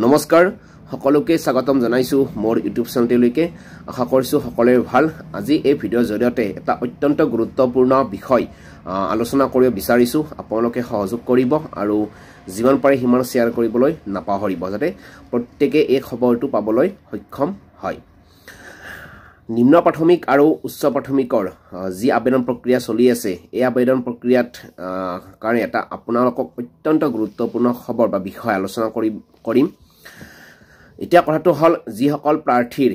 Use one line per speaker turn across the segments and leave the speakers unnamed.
নমস্কাৰ সকলোকে স্বাগতম জনাইছো মোৰ ইউটিউব চেনেললৈকে আশা কৰিছো সকলোৰে ভাল আজি এই ভিডিঅ'ৰ জৰিয়তে এটা অত্যন্ত গুৰুত্বপূৰ্ণ বিষয় আলোচনা কৰিব বিচাৰিছো আপোনালোকে সহযোগ কৰিব আৰু যিমান পাৰে হিমান শেয়াৰ কৰিবলৈ নাপাহৰিব যাতে প্ৰত্যেককে এই খবৰটো পাবলৈ সক্ষম হয় নিম্ন প্ৰাথমিক আৰু উচ্চ প্ৰাথমিকৰ যি আবেদন প্ৰক্ৰিয়া চলি আছে এই আবেদন প্ৰক্ৰিয়াত কাৰণে এটা আপোনালোকক অত্যন্ত গুৰুত্বপূৰ্ণ খবৰ বা বিষয় আলোচনা কৰিম এতিয়া কথাটো হল যি সকল প্ৰাৰ্থীৰ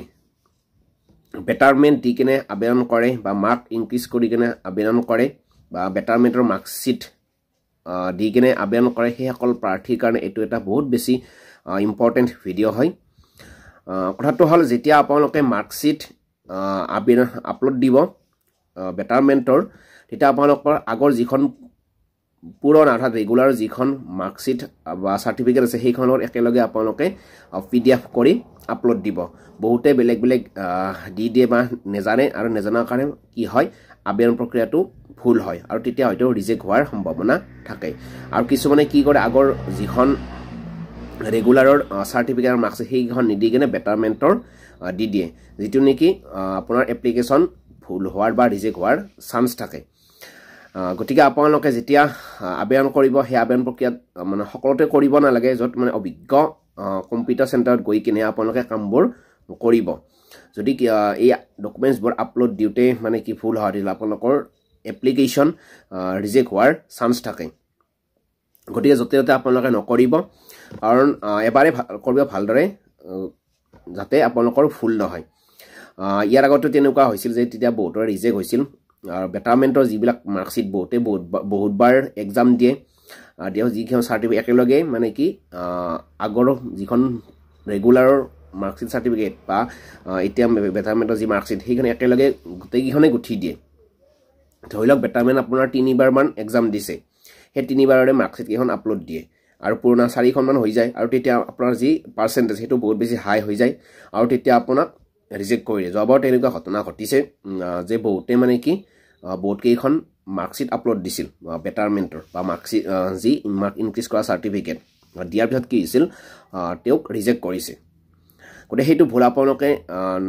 বেটাৰমেন্ট দি কিনে আবেদন কৰে বা মাৰ্ক ইনক্ৰিজ কৰি কিনে আবেদন কৰে বা বেটাৰমেন্টৰ মাৰ্কশিট দি কিনে আবেদন কৰে সেই সকল প্ৰাৰ্থীৰ কাৰণে এটো এটা বহুত বেছি ইম্পৰ্টেন্ট ভিডিঅ হয় কথাটো হল যেতিয়া আপোনালোকে মাৰ্কশিট আবেদন আপলোড দিব বেটাৰমেন্টৰ তেতিয়া আপোনালোকৰ আগৰ যিখন পুৰণ অৰ্থাৎ ৰেগুলাৰ যিখন মাৰ্কশিট বা সাৰ্টিফিকেট আছে সেইখনৰ একেলগে আপোনালোকে পিডিএফ কৰি আপলোড দিব বহুতে বেলেগ বেলেগ দি দিয়ে বা নেজানে আৰু নেজানাৰ কাৰণে কি হয় আবেদন প্ৰক্ৰিয়াটো ভুল হয় আৰু তেতিয়া হয়তো ৰিজেক্ট হোৱাৰ সম্ভাৱনা থাকে আৰু কিছুমানে কি কৰে আগৰ যিখন ৰেগুলাৰৰ সাৰ্টিফিকেট মাৰ্কশিট সেইখন নিদি কিনে বেটাৰমেন্টৰ দি দিয়ে যেটো নেকি আপোনাৰ এপ্লিকেশন ভুল হোৱাৰ বা ৰিজেক্ট হোৱাৰ চান্স থাকে গতিকে আপোনালোকে যেতিয়া আবেদন কৰিব হে আবেদন প্ৰক্ৰিয়াত মানে সকলোতে কৰিব নালাগে যত মানে অভিজ্ঞ কম্পিউটাৰ চেণ্টাৰত গৈ কিনে আপোনালোকে কামবোৰ কৰিব যদি এই ডকুমেন্টছবোৰ আপলোড দিওতে মানে কি ভুল হয় দিলে আপোনালোকৰ এপ্লিকেশন ৰিজেক্ট হোৱাৰ চান্স থাকে গতিকে যতে যতে আপোনালোকে নকৰিব কাৰণ এবাৰে কৰিব ভালদৰে যাতে আপোনালোকৰ ভুল নহয় ইয়াৰ আগতে তেনেকুৱা হৈছিল যে তেতিয়া বহুতৰ ৰিজেক্ট হৈছিল আৰু বেটাৰমেন্টৰ যিবিলাক মাৰ্কশিট বহুতবাৰ এক্সাম দিয়ে দিও যিখন সাৰ্টিফিকেট একেলগে মানে কি আগৰ যিখন ৰেগুলাৰৰ মাৰ্কশিট সাৰ্টিফিকেট বা এতিয়া বেটাৰমেন্টৰ যি মাৰ্কশিট সেইখন একেলগে গোটেইখনে গুঠি দিয়ে ধৰি লওক বেটাৰমেন্ট আপোনাৰ 3বাৰ মান এক্সাম দিছে সেই 3বাৰৰে মাৰ্কশিট কেখন আপলোড দিয়ে আৰু পুৰণা 4খন মান হৈ যায় আৰু তেতিয়া আপোনাৰ যি পাৰ্সেন্টেজ হেতু বহুত বেছি হাই হৈ যায় আৰু তেতিয়া আপোনাক ৰিজেক্ট কৰি দিয়ে জবৰ তেনেকুৱা ঘটনা ঘটিছে যে বহুতে মানে কি বহুত কেইখন মাৰ্কশিট আপলোড দিছিল বেটাৰমেন্টৰ বা মাৰ্কশিট যি মাৰ্ক ইনক্ৰিজ কৰা সাৰ্টিফিকেট দিয়াৰ পিছত কি হৈছিল তেওঁক ৰিজেক্ট কৰিছে গতে হেতু ভুল আপোনালোকে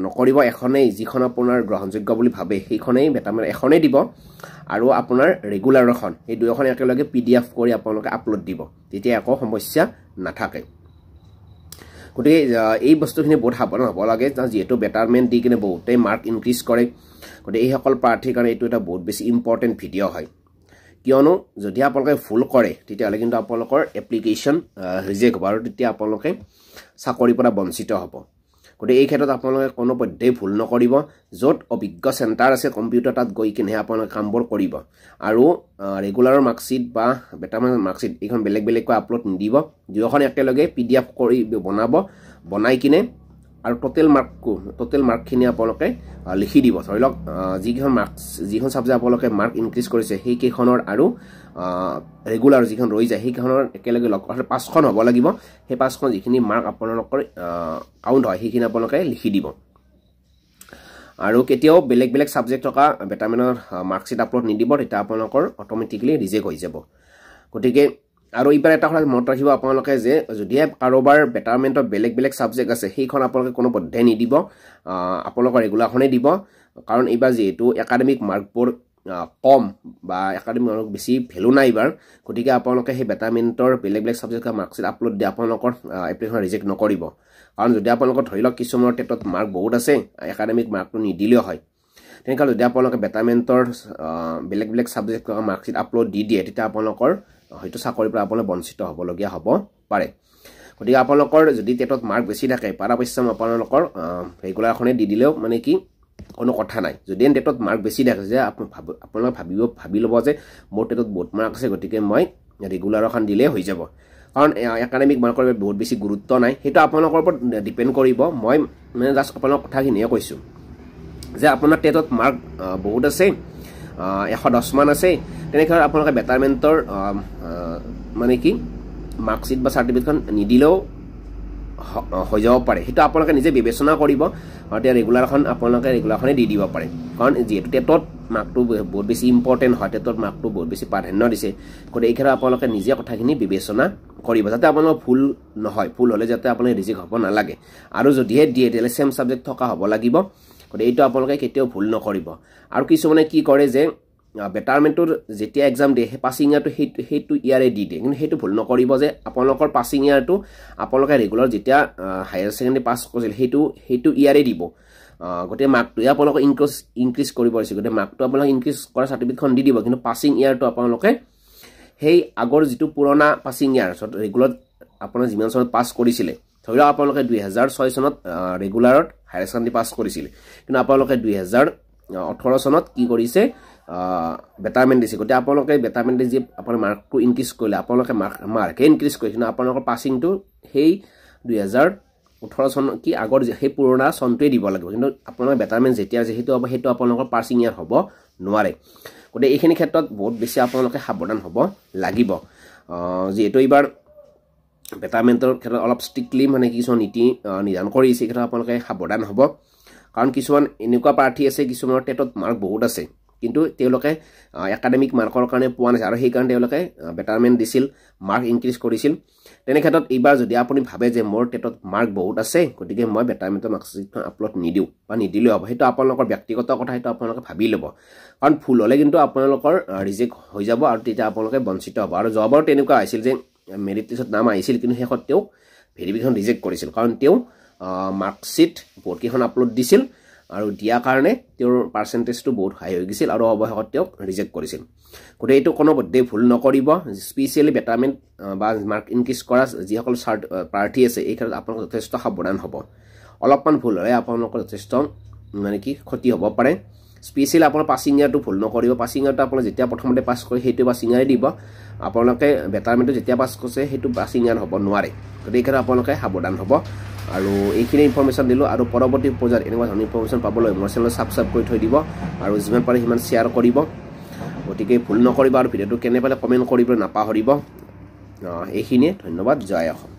নকৰিব এখনেই যিখন আপোনাৰ গ্ৰহণযোগ্য বুলি ভাবে সেইখনেই বেটাৰমেন্ট এখনেই দিব আৰু আপোনাৰ ৰেগুলাৰখন এই দুয়োখন একেলগে পিডিএফ কৰি আপোনালোকে আপলোড দিব তেতিয়া একো সমস্যা নাথাকে গতিকে এই বস্তুখিনি বহুত সাৱধান হ'ব লাগে যেহেতু বেটাৰমেন্ট দি কিনে বহুতে মাৰ্ক ইনক্ৰিজ কৰে গতিকে এই সকল প্ৰাৰ্থীৰ কাৰণে এইটো এটা বহুত বেছি ইম্পৰ্টেন্ট ভিডিঅ হয় কিয়নো যদি আপোনালোকে ভুল কৰে তেতিয়াহলে কিন্তু আপোনালোকৰ এপ্লিকেশন ৰিজেক্ট হ'ব আৰু তেতিয়া আপোনালোকে চাকৰিৰ পৰা বঞ্চিত হ'ব গতিকে এই ক্ষেত্ৰত আপোনালোকে কোনো পধ্যেই ভুল নকৰিব যত অভিজ্ঞ চেণ্টাৰ আছে কম্পিউটাৰ তাত গৈ কিনে আপোনালোকে কামবোৰ কৰিব আৰু ৰেগুলাৰৰ মাৰ্কশিট বা বেটাৰমেন্ট মাৰ্কশিট এইখন বেলেগ বেলেগকৈ আপলোড নিদিব দুয়োখন একেলগে পিডিএফ কৰি বনাই কিনে আৰু টোটেল মাৰ্কখিনি আপোনালোকে লিখি দিব ধৰি লওক যিখন সাবজেক্ট আপোনালোকে মাৰ্ক ইনক্ৰিজ কৰিছে সেই কেখনৰ আৰু ৰেগুলাৰ যিখন ৰৈ যায় সেইখনৰ একেলগে লগ 5খন হ'ব লাগিব সেই 5খন যিখিনি মাৰ্ক আপোনালোকৰ কাউন্ট হয় সেইখিনি আপোনালোকে লিখি দিব আৰু কেতিয়াও বেলেগ বেলেগ সাবজেক্ট থকা বেটাৰমেন্টৰ মাৰ্কশিট আপলোড নিদিব তেতিয়া আপোনালোকৰ অটোমেটিক্যালি ৰিজেক্ট হৈ যাব গতিকে আৰু ইবাৰ এটা কথা মনত ৰাখিব আপোনালোকে যে যদি কাৰোবাৰ বেটাৰমেন্টৰ বেলেগ বেলেগ সাবজেক্ট আছে সেইখন আপোনালোকে কোনো পদ্ধতি নিদিব আপোনালোকৰ ৰেগুলাৰখনে দিব কাৰণ ইবাৰ যেহেতু একাডেমিক মাৰ্কবোৰ কম বা একাডেমিক মাৰ্ক বেছি ভ্যালু নাই ইবাৰ গতিকে আপোনালোকে সেই বেটাৰমেন্টৰ বেলেগ বেলেগ সাবজেক্টৰ মাৰ্কশিট আপলোড দি আপোনালোকৰ এপ্লিকেশন ৰিজেক্ট নকৰিব কাৰণ যদি আপোনালোকৰ ধৰি লওক কিছুমানৰ টেটত মাৰ্ক বহুত আছে একাডেমিক মাৰ্কটো নিদিলেও হয় তেনেকৈ যদি আপোনালোকে বেটাৰমেন্টৰ বেলেগ বেলেগ সাবজেক্টৰ মাৰ্কশিট আপলোড দি দিয়ে তেতিয়া আপোনালোকৰ হয়তো চাকৰিৰ পৰা আপোনালোক বঞ্চিত হ'বলগীয়া হ'ব পাৰে গতিকে আপোনালোকৰ যদি টেটত মাৰ্ক বেছি থাকে পৰাপক্ষে আপোনালোকৰ ৰেগুলাৰখনে দি দিলেও মানে কি কোনো কথা নাই যদি টেটত মাৰ্ক বেছি থাকে যে আপোনালোক ভাবি ল'ব যে মোৰ টেটত বহুত মাৰ্ক আছে গতিকে মই ৰেগুলাৰখন দিলে হৈ যাব কাৰণ একাডেমিক মাৰ্কৰ বহুত বেছি গুৰুত্ব নাই হেতু আপোনালোকৰ ওপৰত ডিপেন্ড কৰিব মই মানে জাস্ট আপোনালোক কথাখিনিয়ে কৈছো যে আপোনাৰ টেটত মাৰ্ক বহুত আছে 110 মান আছে তেনেকৈ আপোনালোকে বেটাৰমেন্টৰ মানে কি মাৰ্কশিট বা সাৰ্টিফিকেটখন নিদিলেও হৈ যাব পাৰে হেতু আপোনালোকে নিজে বিবেচনা কৰিব আৰু ৰেগুলাৰখন আপোনালোকে ৰেগুলাৰখনে দি দিব পাৰে কাৰণ যেহেতু টেটত মাৰ্কটো বহুত বেছি ইম্পৰ্টেণ্ট হয় টেটত মাৰ্কটো বহুত বেছি প্ৰাধান্য দিছে গতিকে এই ক্ষেত্ৰত আপোনালোকে নিজে কথাখিনি বিবেচনা কৰিব যাতে আপোনালোকৰ ভুল নহয় ভুল হ'লে যাতে আপুনি ৰিজেক্ট হ'ব নালাগে আৰু যদিহে দিয়ে তেতিয়াহ'লে চেম ছাবজেক্ট থকা হ'ব লাগিব গতিকে এইটো আপোনালোকে কেতিয়াও ভুল নকৰিব আৰু কিছুমানে কি কৰে যে বেটাৰমেণ্টৰ যেতিয়া এক্সাম দিয়ে সেই পাছিং ইয়াৰটো সেইটো ইয়াৰে দি দিয়ে কিন্তু সেইটো ভুল নকৰিব যে আপোনালোকৰ পাছিং ইয়াৰটো আপোনালোকে ৰেগুলাৰ যেতিয়া হায়াৰ ছেকেণ্ডেৰী পাছ কৰিছিল সেইটো ইয়াৰে দিব গতিকে মাৰ্কটোৱে আপোনালোকে ইনক্ৰিজ কৰিব পাৰিছে গতিকে মাৰ্কটো আপোনালোকে ইনক্ৰিজ কৰা চাৰ্টিফিকেটখন দি দিব কিন্তু পাছিং ইয়াৰটো আপোনালোকে সেই আগৰ যিটো পুৰণা পাছিং ইয়াৰ ৰেগুলাৰ আপোনাৰ যিমান চনত পাছ কৰিছিলে ধৰি লওক আপোনালোকে 2006 চনত ৰেগুলাৰত হায়াৰ ছেকেণ্ডেৰী পাছ কৰিছিলে কিন্তু আপোনালোকে 2018 চনত কি কৰিছে বেটাৰমেণ্ট দিছে গতিকে আপোনালোকে বেটাৰমেণ্ট যি আপোনাৰ মাৰ্কটো ইনক্ৰিজ কৰিলে আপোনালোকে মাৰ্কে ইনক্ৰিজ কৰিছে কিন্তু আপোনালোকৰ পাছিংটো সেই 2018 চন কি আগৰ সেই পুৰণা চনটোৱে দিব লাগিব কিন্তু আপোনালোকে বেটাৰমেণ্ট যেতিয়া আছে সেইটো আপোনালোকৰ পাছিং ইয়াৰ হ'ব নোৱাৰে গতিকে এইখিনি ক্ষেত্ৰত বহুত বেছি আপোনালোকে সাৱধান হ'ব লাগিব যিহেতু এইবাৰ বেটাৰমেণ্টৰ ক্ষেত্ৰত অলপ ষ্ট্ৰিক্টলি মানে কিছুমান নীতি নিৰ্ধাৰণ কৰিছে এই ক্ষেত্ৰত আপোনালোকে সাৱধান হ'ব কাৰণ কিছুমান এনেকুৱা প্ৰাৰ্থী আছে কিছুমানৰ টেটত মাৰ্ক বহুত আছে কিন্তু তেওঁলোকে একাডেমিক মাৰ্কৰ কাৰণে পোৱা নাছিল আৰু সেইকাৰণে তেওঁলোকে বেটাৰমেণ্ট দিছিল মাৰ্ক ইনক্ৰিজ কৰিছিল তেনে ক্ষেত্ৰত এইবাৰ যদি আপুনি ভাবে যে মোৰ টেটত মাৰ্ক বহুত আছে গতিকে মই বেটাৰমেণ্টৰ মাৰ্কশ্বিটখন আপলোড নিদিওঁ বা নিদিলেও হ'ব সেইটো আপোনালোকৰ ব্যক্তিগত কথা সেইটো আপোনালোকে ভাবি ল'ব কাৰণ ভুল হ'লে কিন্তু আপোনালোকৰ ৰিজেক্ট হৈ যাব আৰু তেতিয়া আপোনালোকে বঞ্চিত হ'ব আৰু যোৱাবাৰ তেনেকুৱা হৈছিল যে মেৰিট লিষ্টত নাম আহিছিল কিন্তু শেষত তেওঁ ভেৰিফিকেশ্যন ৰিজেক্ট কৰিছিল কাৰণ তেওঁ মাৰ্কশ্বিট বহুতকেইখন আপলোড দিছিল আৰু দিয়াৰ কাৰণে তেওঁৰ পাৰ্চেণ্টেজটো বহুত হাই হৈ গৈছিল আৰু অৱশেষত তেওঁক ৰিজেক্ট কৰিছিল গতিকে এইটো কোনোপধ্যেই ভুল নকৰিব স্পেচিয়েলি বেটাৰমেণ্ট বা মাৰ্ক ইনক্ৰিজ কৰা যিসকল প্ৰাৰ্থী আছে এই ক্ষেত্ৰত আপোনালোক যথেষ্ট সাৱধান হ'ব অলপমান ভুল হ'লে আপোনালোকৰ যথেষ্ট মানে কি ক্ষতি হ'ব পাৰে স্পেচিয়েলি আপোনাৰ পাছিং ইয়াৰটো ভুল নকৰিব পাছিং ইয়াৰটো আপোনাৰ যেতিয়া প্ৰথমতে পাছ কৰে সেইটো পাছিং ইয়াৰে দিব আপোনালোকে বেটাৰমেণ্টটো যেতিয়া পাছ কৰিছে সেইটো পাছিং ইয়াৰ হ'ব নোৱাৰে গতিকে এই ক্ষেত্ৰত আপোনালোকে সাৱধান হ'ব আৰু এইখিনি ইনফৰমেশ্যন দিলোঁ আৰু পৰৱৰ্তী পৰ্যায়ত এনেকুৱা ধৰণৰ ইনফৰমেশ্যন পাবলৈ মোৰ চেনেল ছাবস্ক্ৰাইব কৰি থৈ দিব আৰু যিমান পাৰে সিমান শ্বেয়াৰ কৰিব গতিকে ভুল নকৰিব আৰু ভিডিঅ'টো কেনে পালে কমেণ্ট কৰিবলৈ নাপাহৰিব এইখিনিয়ে ধন্যবাদ জয় অসম।